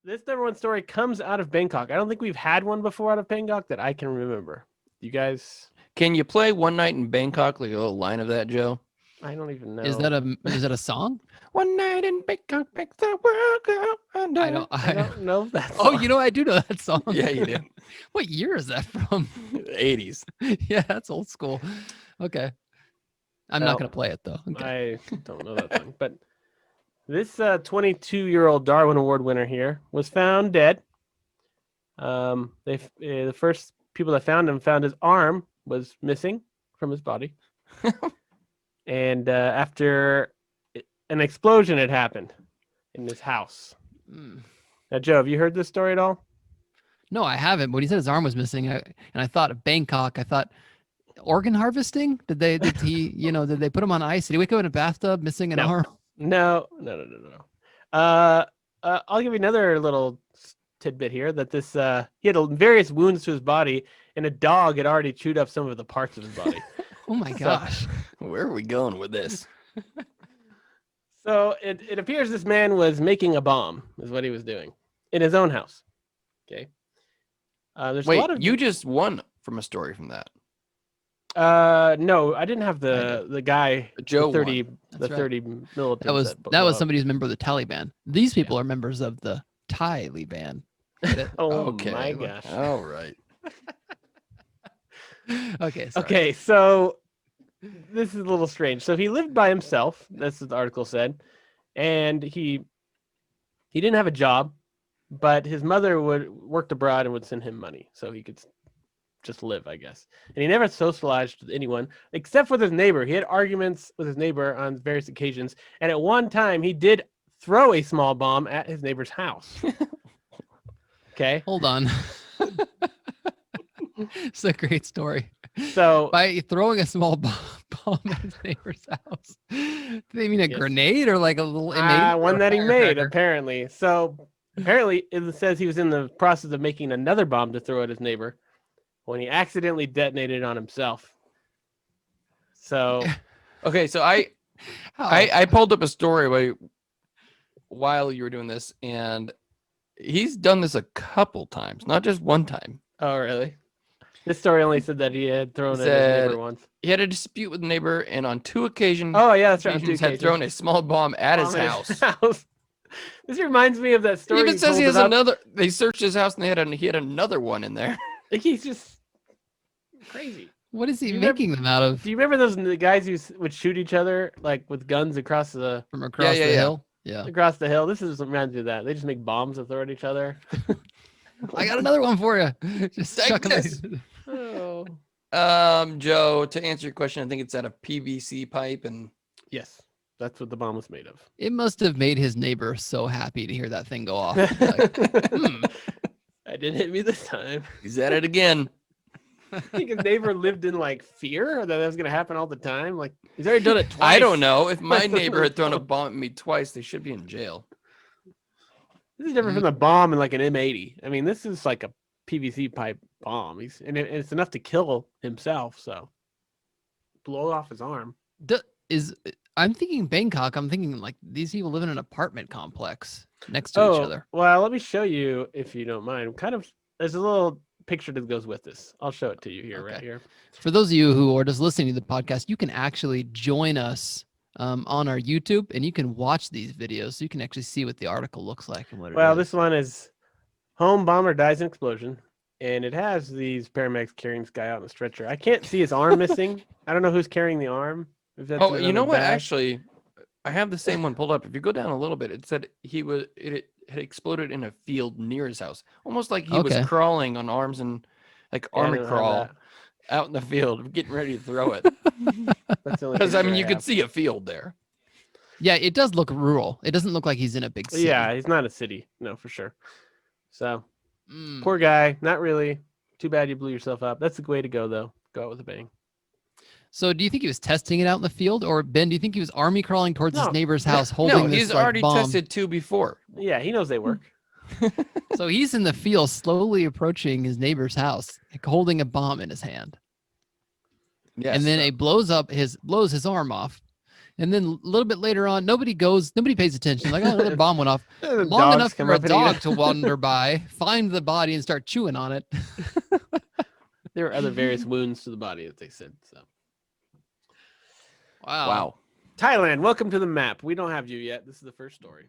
This number one story comes out of Bangkok. I don't think we've had one before out of Bangkok that I can remember. You guys? Can you play One Night in Bangkok, like a little line of that, Joe? I don't even know. Is that a song? One night in Bangkok makes the world go under. I don't know if that's. Oh, I do know that song. Yeah, you do. What year is that from? 80s. Yeah, that's old school. Okay. I'm not going to play it, though. Okay. I don't know that song. But this 22-year-old Darwin Award winner here was found dead. The first people that found him found his arm was missing from his body. And after an explosion had happened in his house. Now, Joe, have you heard this story at all? No, I haven't. But when he said his arm was missing, and I thought of Bangkok, I thought organ harvesting. Did they put him on ice? Did he wake up in a bathtub missing an arm? No. I'll give you another little tidbit here that this he had various wounds to his body, and a dog had already chewed up some of the parts of his body. Oh my gosh. Where are we going with this? So it appears this man was making a bomb, is what he was doing, in his own house. Okay. There's Wait, a lot of you just won from a story from that. no, I didn't have the guy Joe the 30 won. the 30 militants. That was somebody who's a member of the Taliban. These people are members of the Taliban. Oh Okay. my gosh. All right. Okay. Sorry. Okay, so this is a little strange. So he lived by himself. That's what the article said, and he didn't have a job, but his mother worked abroad and would send him money so he could just live, I guess. And he never socialized with anyone except with his neighbor. He had arguments with his neighbor on various occasions, and at one time he did throw a small bomb at his neighbor's house. Okay. Hold on. It's a great story. So by throwing a small bomb at his neighbor's house, do they mean a grenade or like a little one that he made, apparently. So apparently it says he was in the process of making another bomb to throw at his neighbor when he accidentally detonated on himself. So okay, so I pulled up a story while you were doing this, and he's done this a couple times, not just one time. Oh, really? This story only said that he had thrown at his neighbor once. He had a dispute with a neighbor, and on two occasions, that's right. Had thrown a small bomb at his house. This reminds me of that story. It even says he has another. They searched his house, and he had another one in there. He's just crazy. What is he making them out of? Do you remember the guys who would shoot each other like with guns across the hill? Yeah, across the hill. This reminds me of that. They just make bombs and throw at each other. I got another one for you. Just take this. Oh. Joe, to answer your question, I think it's out of PVC pipe, and yes, that's what the bomb was made of. It must have made his neighbor so happy to hear that thing go off. Like, I didn't hit me this time. He's at it again. I think his neighbor lived in like fear that was going to happen all the time. Like he's already done it twice. I don't know. If my neighbor had thrown a bomb at me twice, they should be in jail. This is different from the bomb in like an M80. I mean, this is like a PVC pipe bomb. And it's enough to kill himself. So blow off his arm. I'm thinking Bangkok. I'm thinking like these people live in an apartment complex next to each other. Well, let me show you if you don't mind. There's a little picture that goes with this. I'll show it to you here, right here. For those of you who are just listening to the podcast, you can actually join us on our YouTube, and you can watch these videos, so you can actually see what the article looks like and what it is. This one is home bomber dies in explosion, and it has these paramedics carrying this guy out in a stretcher. I can't see his arm missing. I don't know who's carrying the arm. If that's you know what? Bag. Actually, I have the same one pulled up. If you go down a little bit, it said it had exploded in a field near his house, almost like he was crawling on arms and like army crawl out in the field, getting ready to throw it. Because I mean, you could see a field there. Yeah, it does look rural. It doesn't look like he's in a big city. Yeah, he's not a city, no, for sure. So, poor guy. Not really. Too bad you blew yourself up. That's the way to go, though. Go out with a bang. So, do you think he was testing it out in the field, or Ben? Do you think he was army crawling towards his neighbor's house holding this? He's already tested two before. Yeah, he knows they work. So he's in the field, slowly approaching his neighbor's house, like holding a bomb in his hand. Yes. And then it blows his arm off, And then a little bit later on, nobody pays attention. Like, oh, another bomb went off. The Long dogs enough come for a up and eat dog it. to wander by, find the body, and start chewing on it. There were other various wounds to the body, as they said. So, Wow. Wow. Thailand, welcome to the map. We don't have you yet. This is the first story.